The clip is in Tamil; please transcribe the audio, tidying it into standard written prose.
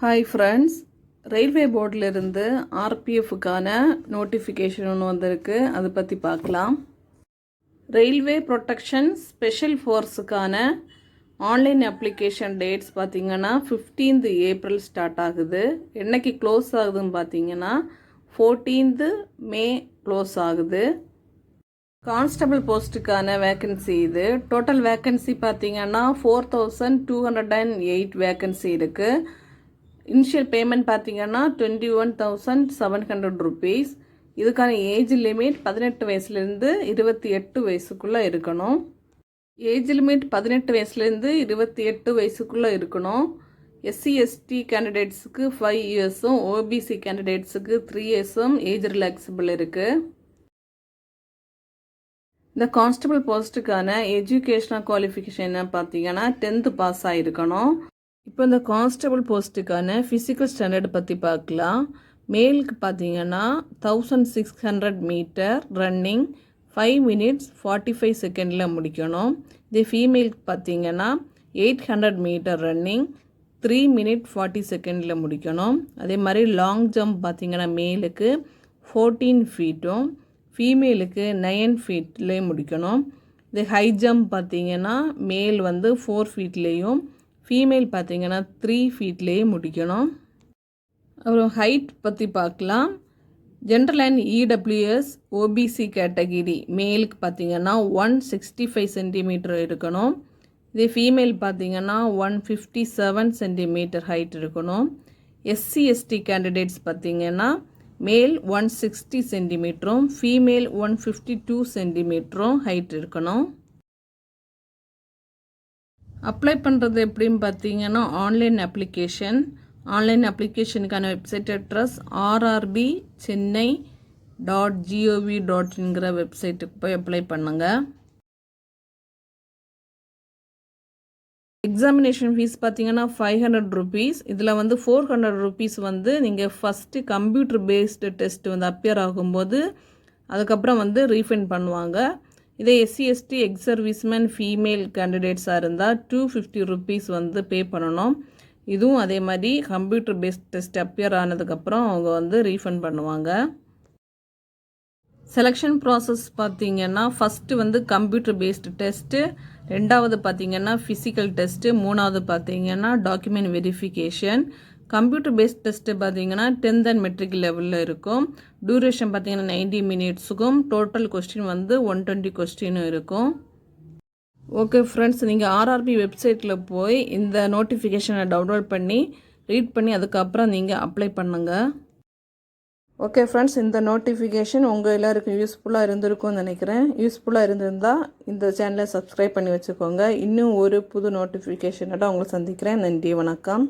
ஹாய் ஃப்ரெண்ட்ஸ், ரயில்வே போர்டிலிருந்து ஆர்பிஎஃப்க்கான நோட்டிஃபிகேஷன் ஒன்று வந்திருக்கு. அதை பற்றி பார்க்கலாம். ரயில்வே ப்ரொடெக்ஷன் ஸ்பெஷல் ஃபோர்ஸுக்கான ஆன்லைன் அப்ளிகேஷன் டேட்ஸ் பார்த்திங்கன்னா 15th ஏப்ரல் ஸ்டார்ட் ஆகுது. என்னைக்கு க்ளோஸ் ஆகுதுன்னு பார்த்தீங்கன்னா 14th மே க்ளோஸ் ஆகுது. கான்ஸ்டபிள் போஸ்ட்டுக்கான வேக்கன்சி இது. டோட்டல் வேக்கன்சி பார்த்திங்கன்னா 4208 வேக்கன்சி இருக்குது. இனிஷியல் பேமெண்ட் பார்த்தீங்கன்னா 21,700 rupees. இதுக்கான ஏஜ் லிமிட் 18 வயசுலேருந்து 28 வயசுக்குள்ளே இருக்கணும். ஏஜ் லிமிட் 18 வயசுலேருந்து 28 வயசுக்குள்ளே இருக்கணும். எஸ்சி எஸ்டி கேண்டிடேட்ஸுக்கு 5 yearsம், ஓபிசி கேண்டிடேட்ஸுக்கு 3 yearsம் ஏஜ் ரிலாக்ஸபிள் இருக்குது. இந்த கான்ஸ்டபிள் போஸ்ட்டுக்கான எஜுகேஷனல் குவாலிஃபிகேஷன் என்ன பார்த்தீங்கன்னா 10th பாஸ் ஆகிருக்கணும். இப்போ இந்த கான்ஸ்டபிள் போஸ்ட்டுக்கான ஃபிசிக்கல் ஸ்டாண்டர்ட் பற்றி பார்க்கலாம். மேலுக்கு பார்த்தீங்கன்னா 1600 மீட்டர் ரன்னிங் 5 minutes 45 seconds முடிக்கணும். இதே ஃபீமேலுக்கு பார்த்தீங்கன்னா 800 மீட்டர் ரன்னிங் 3 minutes 40 seconds முடிக்கணும். அதே மாதிரி லாங் ஜம்ப் பார்த்தீங்கன்னா மேலுக்கு 14 feetம் ஃபீமேலுக்கு 9 feet முடிக்கணும். இது ஹை ஜம்ப் பார்த்தீங்கன்னா மேல் வந்து 4 feetலேயும் ஃபீமேல் பார்த்தீங்கன்னா 3 feetலேயே முடிக்கணும். அப்புறம் ஹைட் பற்றி பார்க்கலாம். General and EWS OBC category மேலுக்கு பார்த்தீங்கன்னா 165 centimeter இருக்கணும். இதே ஃபீமேல் பார்த்தீங்கன்னா 157 centimeter ஹைட் இருக்கணும். எஸ்சி எஸ்டி கேண்டிடேட்ஸ் பார்த்தீங்கன்னா மேல் 160 centimeter, ஃபீமேல் 152 centimeter ஹைட் இருக்கணும். அப்ளை பண்ணுறது எப்படின்னு பார்த்தீங்கன்னா ஆன்லைன் அப்ளிகேஷனுக்கான வெப்சைட் அட்ரஸ் rrbchennai.gov.inங்கிற வெப்சைட்டுக்கு போய் அப்ளை பண்ணுங்கள். எக்ஸாமினேஷன் ஃபீஸ் பார்த்தீங்கன்னா 500 rupees. இதில் வந்து 400 rupees வந்து நீங்கள் ஃபஸ்ட்டு கம்ப்யூட்டர் பேஸ்டு டெஸ்ட் வந்து அப்பியர் ஆகும்போது அதுக்கப்புறம் வந்து ரீஃபண்ட் பண்ணுவாங்க. இதே SC ST ex serviceman female கேண்டிடேட்ஸாக இருந்தால் 250 rupees வந்து பே பண்ணணும். இதுவும் அதே மாதிரி கம்ப்யூட்டர் பேஸ்ட் டெஸ்ட் அப்பியர் ஆனதுக்கப்புறம் அவங்க வந்து ரீஃபண்ட் பண்ணுவாங்க. செலெக்ஷன் ப்ராசஸ் பார்த்திங்கன்னா ஃபஸ்ட்டு வந்து கம்ப்யூட்டர் பேஸ்டு டெஸ்ட்டு, ரெண்டாவது பார்த்திங்கன்னா ஃபிசிக்கல் டெஸ்ட்டு, மூணாவது பார்த்திங்கன்னா document verification. Computer based test பார்த்தீங்கன்னா 10th and மெட்ரிக் லெவலில் இருக்கும். டியூரேஷன் பார்த்தீங்கன்னா 90 minutesக்கும் டோட்டல் கொஸ்டின் வந்து 120 கொஸ்டினும் இருக்கும். ஓகே ஃப்ரெண்ட்ஸ், நீங்கள் ஆர்ஆர்பி வெப்சைட்டில் போய் இந்த நோட்டிஃபிகேஷனை டவுன்லோட் பண்ணி ரீட் பண்ணி அதுக்கப்புறம் நீங்கள் அப்ளை பண்ணுங்கள். ஓகே ஃப்ரெண்ட்ஸ், இந்த நோட்டிஃபிகேஷன் உங்கள் எல்லாருக்கும் யூஸ்ஃபுல்லாக இருந்திருக்கும்னு நினைக்கிறேன். யூஸ்ஃபுல்லாக இருந்திருந்தால் இந்த சேனலை சப்ஸ்கிரைப் பண்ணி வச்சுக்கோங்க. இன்னும் ஒரு புது நோட்டிஃபிகேஷனோட உங்களை சந்திக்கிறேன். நன்றி, வணக்கம்.